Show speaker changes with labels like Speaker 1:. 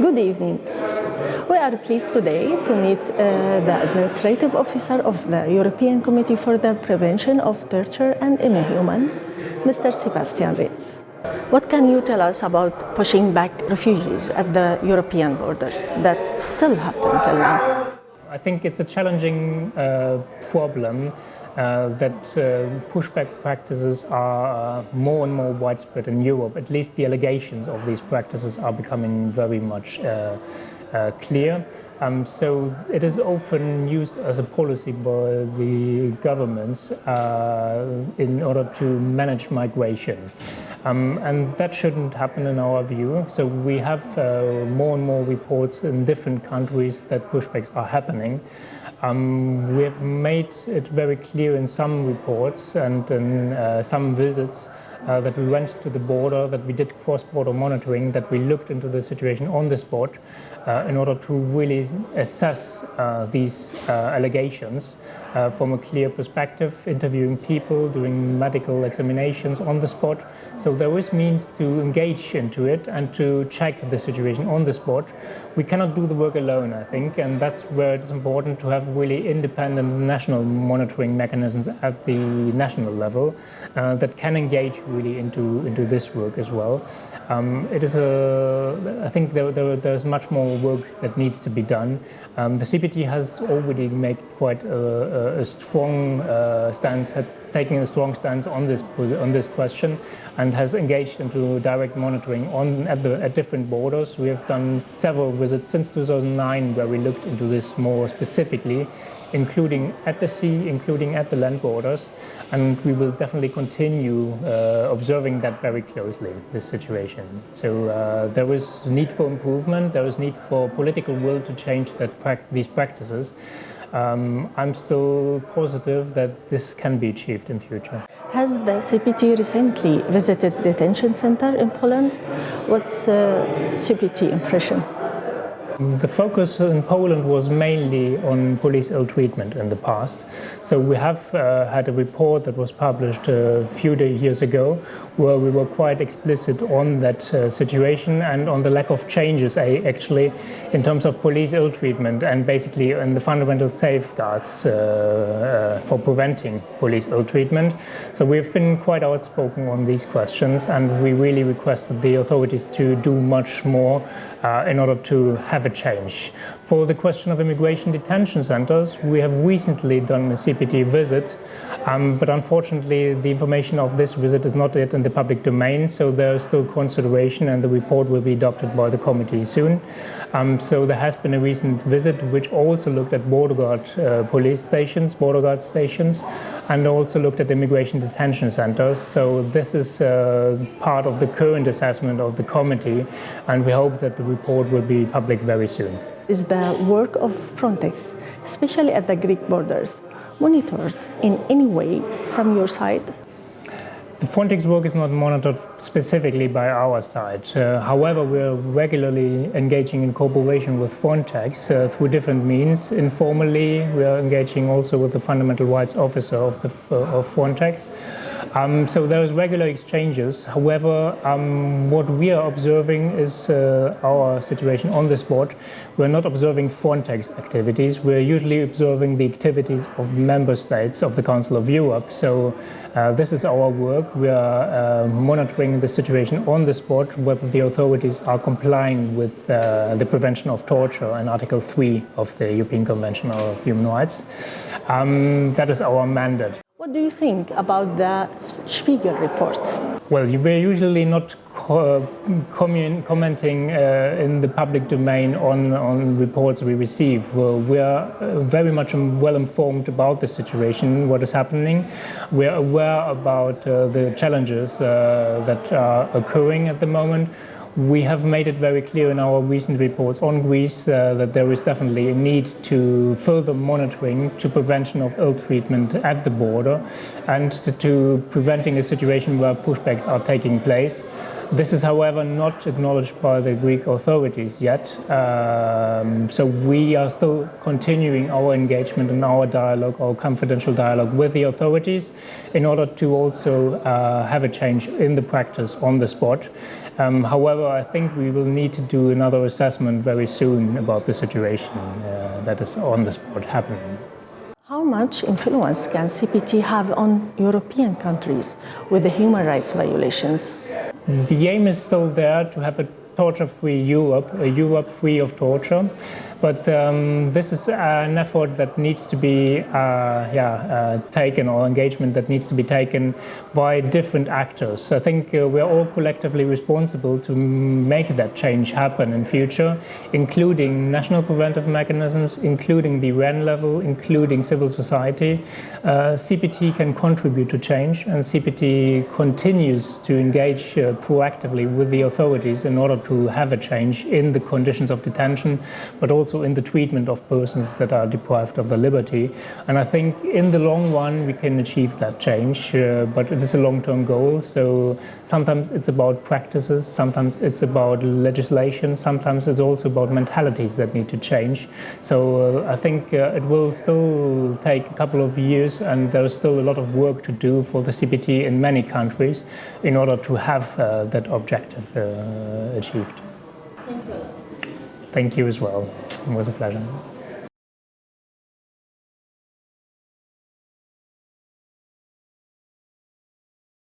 Speaker 1: Good evening. We are pleased today to meet the Administrative Officer of the European Committee for the Prevention of Torture and Inhuman, Mr. Sebastian Reyes. What can you tell us about pushing back refugees at the European borders that still happen till now?
Speaker 2: I think it's a challenging problem that pushback practices are more and more widespread in Europe. At least the allegations of these practices are becoming very much clear. So it is often used as a policy by the governments in order to manage migration. And that shouldn't happen in our view. So we have more and more reports in different countries that pushbacks are happening. We have made it very clear in some reports and in some visits that we went to the border, that we did cross-border monitoring, that we looked into the situation on the spot in order to really assess these allegations from a clear perspective, interviewing people, doing medical examinations on the spot. So there is means to engage into it and to check the situation on the spot. We cannot do the work alone, I think, and that's where it's important to have really independent national monitoring mechanisms at the national level that can engage really into this work as well. I think there's much more work that needs to be done. The CPT has already made quite a strong stance, taking a strong stance on this question, and has engaged into direct monitoring at different borders. We have done several visits since 2009 where we looked into this more specifically, including at the sea, including at the land borders, and we will definitely continue observing that very closely, this situation. So there is need for improvement, there is need for political will to change these practices. I'm still positive that this can be achieved in future.
Speaker 1: Has the CPT recently visited detention center in Poland? What's CPT impression?
Speaker 2: The focus in Poland was mainly on police ill treatment in the past. So we have had a report that was published a few years ago where we were quite explicit on that situation and on the lack of changes actually in terms of police ill treatment and basically on the fundamental safeguards for preventing police ill treatment. So we've been quite outspoken on these questions, and we really requested the authorities to do much more in order to have a change. For the question of immigration detention centers, we have recently done a CPT visit, but unfortunately the information of this visit is not yet in the public domain, so there is still consideration and the report will be adopted by the committee soon. So there has been a recent visit which also looked at border guard stations, and also looked at immigration detention centers. So this is part of the current assessment of the committee, and we hope that the report will be public very soon.
Speaker 1: Is the work of Frontex, especially at the Greek borders, monitored in any way from your side?
Speaker 2: The Frontex work is not monitored specifically by our side. However, we are regularly engaging in cooperation with Frontex through different means. Informally, we are engaging also with the Fundamental Rights Officer of Frontex. So there is regular exchanges. However, what we are observing is our situation on the spot. We're not observing Frontex activities. We're usually observing the activities of member states of the Council of Europe. So this is our work. We are monitoring the situation on the spot, whether the authorities are complying with the prevention of torture and Article 3 of the European Convention of Human Rights. That is our mandate.
Speaker 1: What do you think about the Spiegel report?
Speaker 2: Well, we're usually not commenting in the public domain on reports we receive. We are very much well informed about the situation, what is happening. We are aware about the challenges that are occurring at the moment. We have made it very clear in our recent reports on Greece that there is definitely a need to further monitoring to prevention of ill treatment at the border and to preventing a situation where pushbacks are taking place. This is, however, not acknowledged by the Greek authorities yet. So we are still continuing our engagement and our dialogue, our confidential dialogue with the authorities in order to also have a change in the practice on the spot. However, I think we will need to do another assessment very soon about the situation that is on the spot happening.
Speaker 1: How much influence can CPT have on European countries with the human rights violations?
Speaker 2: The aim is still there to have a torture-free Europe, a Europe free of torture. But this is an effort that needs to be taken, or engagement that needs to be taken by different actors. I think we're all collectively responsible to make that change happen in future, including national preventive mechanisms, including the UN level, including civil society. CPT can contribute to change, and CPT continues to engage proactively with the authorities in order to have a change in the conditions of detention, but also in the treatment of persons that are deprived of their liberty. And I think in the long run we can achieve that change, but it is a long-term goal. So sometimes it's about practices, sometimes it's about legislation, sometimes it's also about mentalities that need to change. So I think it will still take a couple of years, and there's still a lot of work to do for the CPT in many countries in order to have that objective achieved.
Speaker 1: Thank you a lot.
Speaker 2: Thank you as well. It was a pleasure.